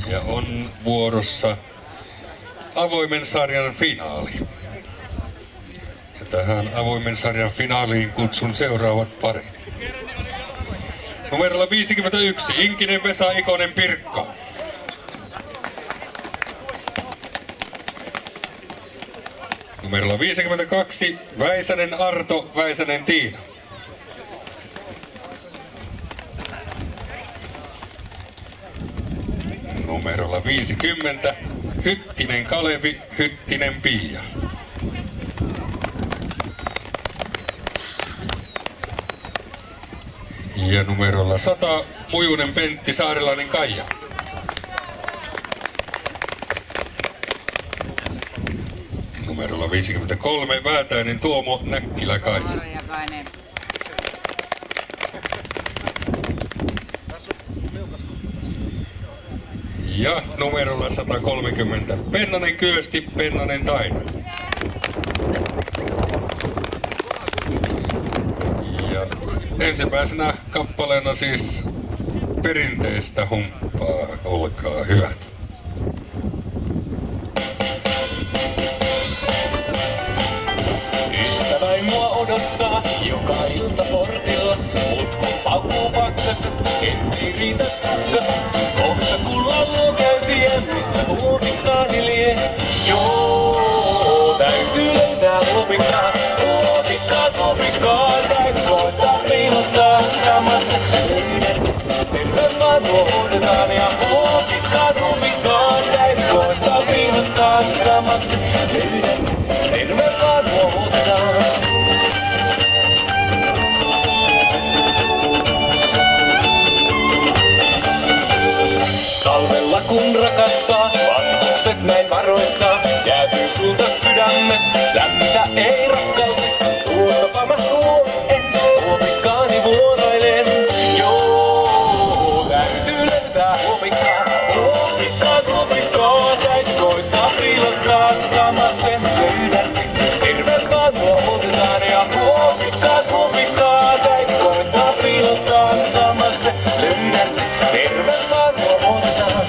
Ja on vuorossa avoimen sarjan finaali. Ja tähän avoimen sarjan finaaliin kutsun seuraavat parit. Numerolla 51, Inkinen Vesa, Ikonen Pirkka. Numerolla 52, Väisänen Arto, Väisänen Tiina. Numerolla 50, Hyttinen Kalevi, Hyttinen Pia. Ja numerolla 100, Mujunen Pentti, Saarelainen Kaija. Numerolla 53, Väätäinen Tuomo, Näkkilä Kaisa. Ja numerolla 130, Pennanen Kyösti, Pennanen Taina. Ja ensimmäisenä kappaleena siis Perinteistä humppaa, olkaa hyvät. Ystäväni mua odottaa joka ilta portilla, mut kun paukkuu pakkaset, ei riitä sukkas. Kohta kun lallo käy tien, missä huopikkaa hiljee. Joo, täytyy löytää huopikkaa, huopikkaa, huopikkaa. Täytyy koittaa piilottaa samassa. Terve vaan odotetaan ja huopikkaa, huopikkaa. Täytyy koittaa piilottaa samassa. Terve vaan odotetaan. Talvella kun rakastaa, vanhukset näin varoittaa. Jäätyy sulta sydämes, lämmitä ei rakkautis. Tuostapa mä huolen, huopikkaani vuorailen. Joo, täytyy löytää huopikkaa, huopikkaa, huopikkaa. Täytyy koittaa piilottaa samassa löydän. Terve vaan huomotetaan ja huopikkaa, huopikkaa. Täytyy koittaa piilottaa samassa löydän. Terve vaan huomotetaan.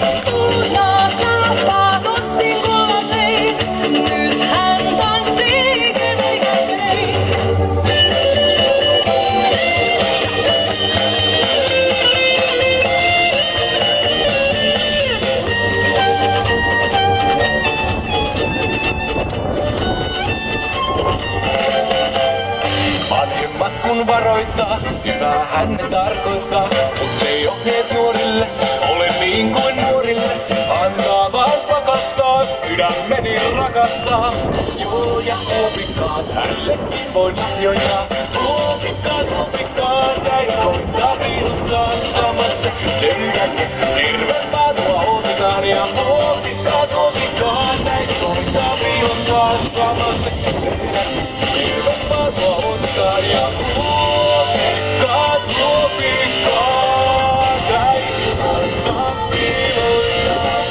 Vanhemmat kun varoittaa, hyvää hän ne tarkoittaa, mut ei ohjeet nuorille ole niin kuin nuorille. Antaa vaan pakastaa, sydämeni rakastaa. Joo ja huopikkaat hänellekin voin lahjoittaa. Huopikkaat, huopikkaat, näin koittaa piilottaa samassa. Löydän ne, terve vaan mua otetaan ja huopikkaat, huopikkaat, näin koittaa piilottaa samassa. Löydän ne, terve vaan mua otetaan ja huopikkaat, huopikkaat, täytyy koittaa piilottaa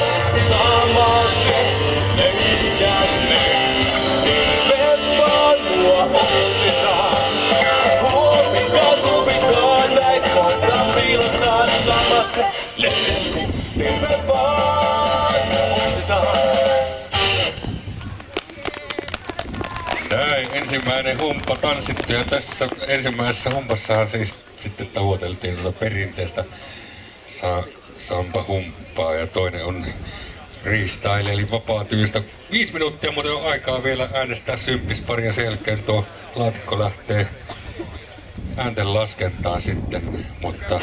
samassa. Löydän ne, terve vaan mua otetaan. Huopikkaat, huopikkaat, näin koittaa piilottaa samassa. Löydän ne, terve vaan otetaan. Näin, ensimmäinen humppa tanssittu ja tässä ensimmäisessä humpassahan siis sitten tavoiteltiin tuota perinteistä samba humppaa ja toinen on freestyle eli vapaatyylistä. 5 minuuttia muuten on aikaa vielä äänestää symppispari ja sen jälkeen tuo laatikko lähtee äänten laskentaan sitten, mutta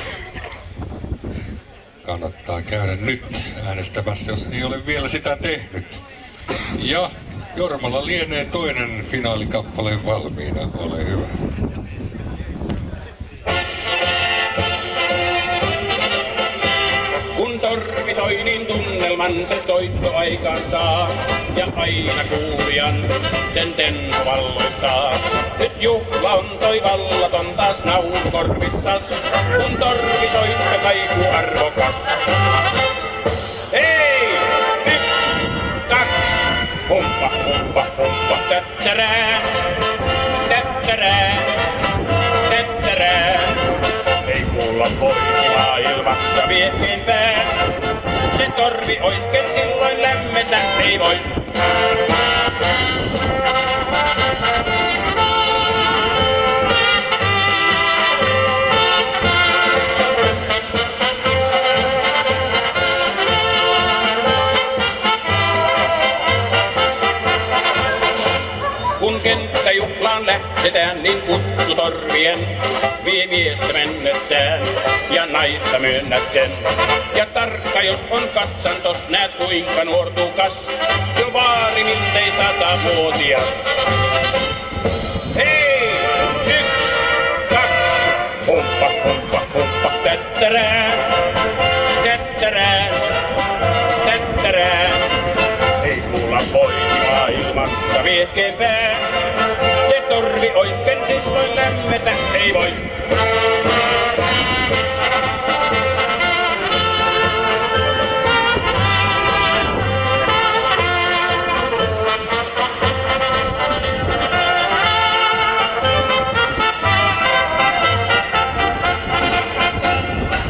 kannattaa käydä nyt äänestämässä, jos ei ole vielä sitä tehnyt. Ja Jormalla lienee toinen finaalikappale valmiina, ole hyvä. Kun torvi soi, niin tunnelman se soitto aikaan saa. Ja aina kuulijan sen tenno valloittaa. Nyt juhla on soi vallaton taas nauru korvissas. Kun torvi soitto kaikuu arvokas. Hei! 1, 2, humppa, humppa, humppa, töttärää. Töttärää, töttärää. Ei kuulla pois maailmasta viettiin pää. Se torvi ois, ken silloin lämmetä ei vois. Kun kenttäjuhlaan lähtetään, niin kutsu torvien vie miestä mennessään ja naista myönnät sen. Ja tarkka jos on katsantos, näet kuinka nuortukas, jo vaari miltei 100-vuotias. Hei! 1, 2, humppa, humppa, humppa, tättärää, tättärää, tättärää. Ei kuulla poiki maailmassa viehkeempää. Se torvi ois, ken silloin lämmetä ei voi.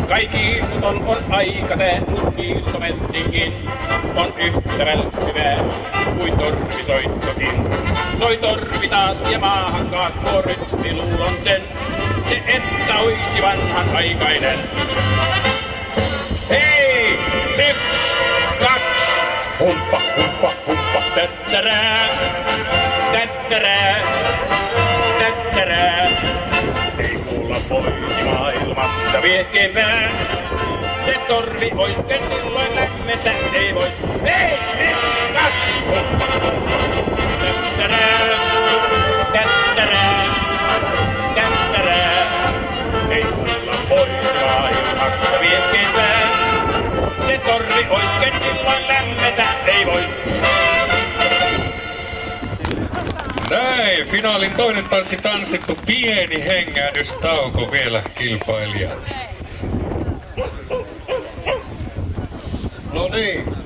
Kai kiilton on aika tää, mut kiiltomessinkin on yhtä välttyvää kuin torvisoittokin. Soi torvi taas ja maahan kaas, nuo rytmiluulon sen, se että oisi vanhan aikainen. Hei! 1, 2, humppa, humppa, humppa, tättärää, tättärää, tättärää. Ei kuulla poiki maailmassa viehkeempää. Se torvi ois, ken silloin lämmetä ei vois. Hei! 1, 2, humppa, tättärää, tättärää, tättärää. Ei kuulla poiki maailmassa viehkeempää. Se torvi ois, ken silloin lämmetä ei voi. Näin, finaalin toinen tanssi tanssittu, pieni hengähdystauko vielä kilpailijat. No niin,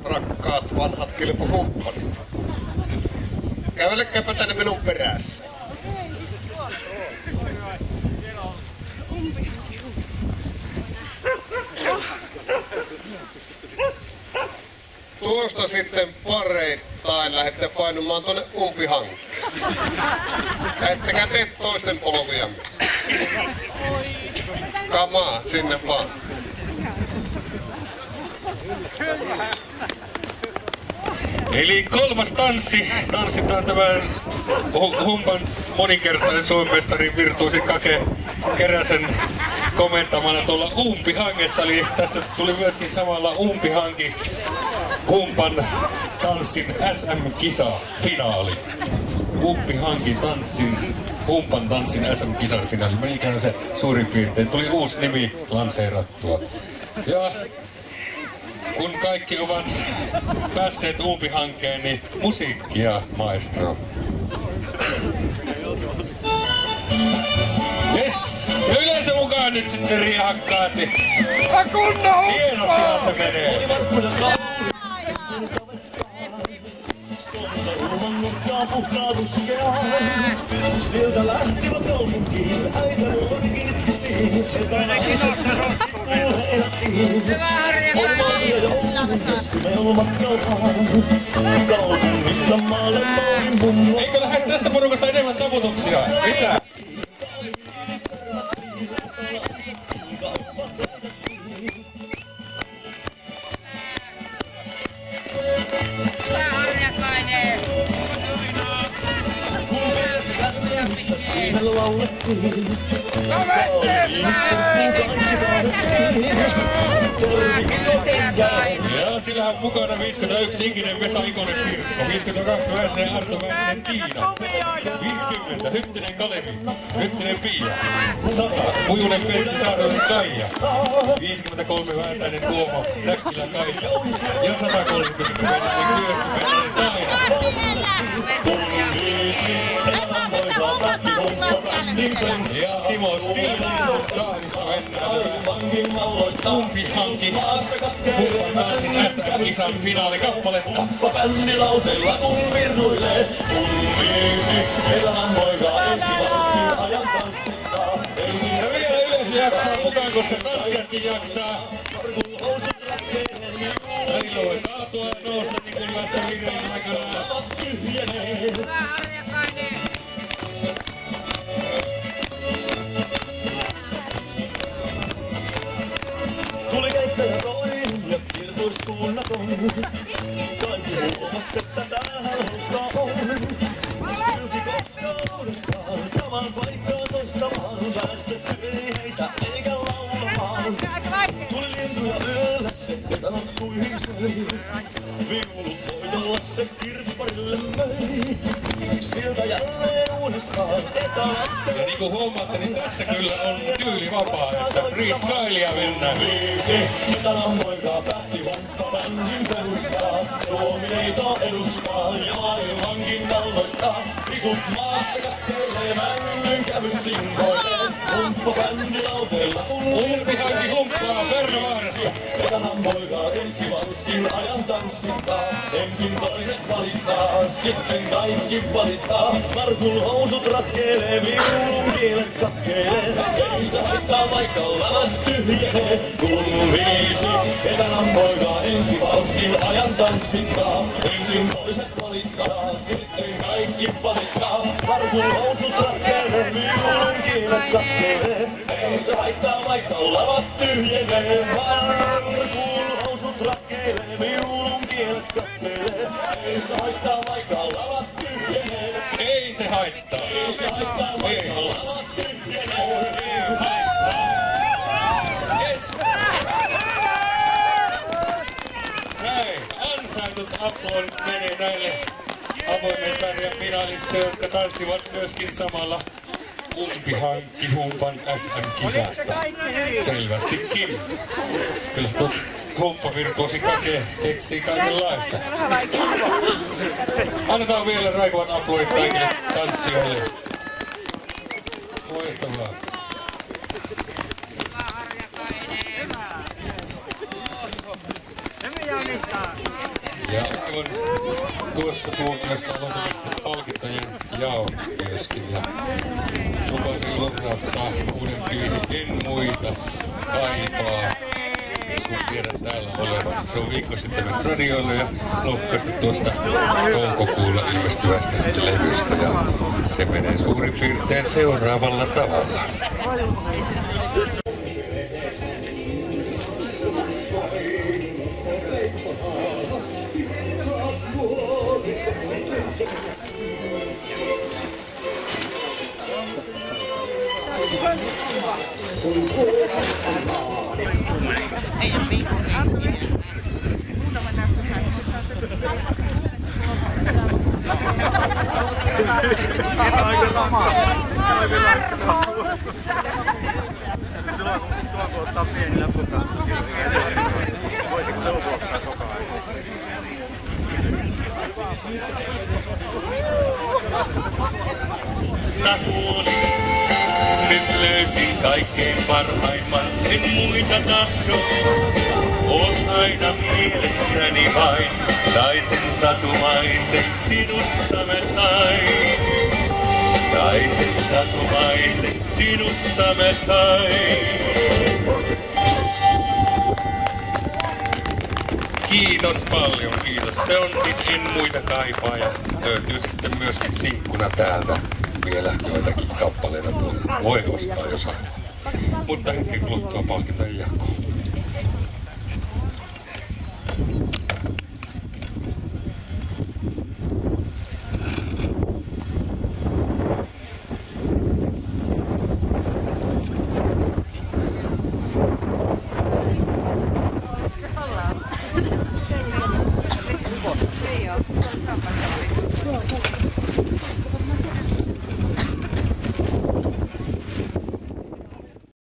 rakkaat vanhat kilpakumppanit. Kävelekääpä tänne minun perässä. Tuosta sitten pareittain lähdette painumaan tuonne umpihankkeen. Ettekä tee toisten polkujamme. Kamaa, sinne vaan. Eli kolmas tanssi. Tanssitaan tämän humpan moninkertaisen suomestarin virtuosi Kake Keräsen komentamana tuolla umpihangessa. Eli tästä tuli myöskin samalla umpihanki humpan tanssin SM-kisa-finaali. Umpihanki tanssin, humpan tanssin SM-kisan finaali. Menikään se suurin piirtein. Tuli uusi nimi lanseerattua. Ja kun kaikki ovat päässeet umpihankeen, niin musiikkia, maestro. Yes! Ja yleensä mukaan nyt sitten riehakkaasti. Hienostihan se menee. Sieltä lähtivät kaupunkiin, äitä luodikin itkisiin, kaupungista maalle maalin mummo. Eikö lähde tästä porukasta enemmän taputuksia? Mitä? Siinä laulettiin. Ja sillä on mukana 51 Inkinen Vesa Ikonen Pirsko, 52 Väisänen Arto Väisänen Tiina, 50 Hyttinen Kalevi, Hyttinen Pia, 100 Mujunen Pentti Saarinen Kaija, 53 Väätäinen Tuomo Näkkilä Kaisa ja 130 Venäinen Kyösti Venäinen Taina. Ja Simo Silvio tahdissa mennään umpihanki humpan tanssin SM-kisan finaalikappaletta. Bändilauteilla kun virnuilee, umpiisi, elämän poika ensi valssiin ajan tanssittaa. Ja vielä yleisö jaksaa mukaan, koska tanssijatkin jaksaa. ratkeile. Välillä voi kaatua ja nousta niin kuin tässä videon aikana. Tyhjenee. Tuli keittäjä toinen ja kirjoituskunnaton. Kaikki huomas, että tähän hauska on. Silti koska uudestaan saman paikkaan soittamaan. Päästetty ei heitä eikä laulamaan. Tuli lintuja yöllä se etanot suihin söi. Viulut voitolla se kirpparille möi. Siltä jälleen uudestaan etanot. Ja niin kuin huomaatte, niin tässä kyllä on tyyli vapaa, että freestylea mennään. Viisi etanan poikaa päätti humppabändin perustaa. Suomi-liito edustaa ja maailmankin valloittaa. Risut maassa katteilee männyn kävyn sinkoilee. Humppabändi lauteella Umpihanki humppaa Vernovaarassa. etanan poikaa ensi valssin ajan tanssittaa. Ensin toiset valittaa, sitten kaikki valittaa. Markun housut ratkeilee, viulun kielet katkeilee. Ei se haittaa vaikka lavat tyhjenee. Kun viisi etanan poikaa ensi valssin ajan tanssittaa. Ensin toiset valittaa, sitten kaikki valittaa. Markun housut ratkeilee, viulun kielet katkeilee. Ei se haittaa vaikka lavat tyhjenee. Markun housut ratkeilee, viulun kielet katkeilee. Ei se haittaa vaikka lavat tyhjenee. Ei se haittaa. Ei se haittaa vaikka lavat tyhjenee. Ei haittaa. Yes. Näin, ansaitut aplodit menee näille avoimen sarjan finalisteille, jotka tanssivat myöskin samalla Umpihankki humpan SM-kisasta. Selvästikin. Kyllä se humppavirtuosi Kake keksii kaikenlaista. Annetaan vielä raikuvat aplodit kaikille tanssijoille. Loistavaa. Ja aivan tuossa tuomiossa aloitamme sitten palkintojen jaon myöskin. Ja lupasin lopettaa uuden biisin En muita kaipaa. Sun tiedän täällä olevan. Se on viikko sitten radioilla ja lohkaista tuosta toukokuulla ilmestyvästä levystä. Ja se menee suurin piirtein seuraavalla tavalla. Ottaa pienillä putaan. Voisiko vuokraa koko ajan? Nyt löysin kaikkein parhaimman, en muita tahdo. Oot aina mielessäni vain, naisen satumaisen sinussa mä sain. Naisen satumaisen sinussa mä sain. Kiitos paljon, kiitos. Se on siis En muita kaipaa ja löytyy sitten myöskin sinkkuna täältä vielä joitakin kappaleita tuolla. Voi ostaa jos haluaa. Mutta hetken kuluttua palkintojen jakoon.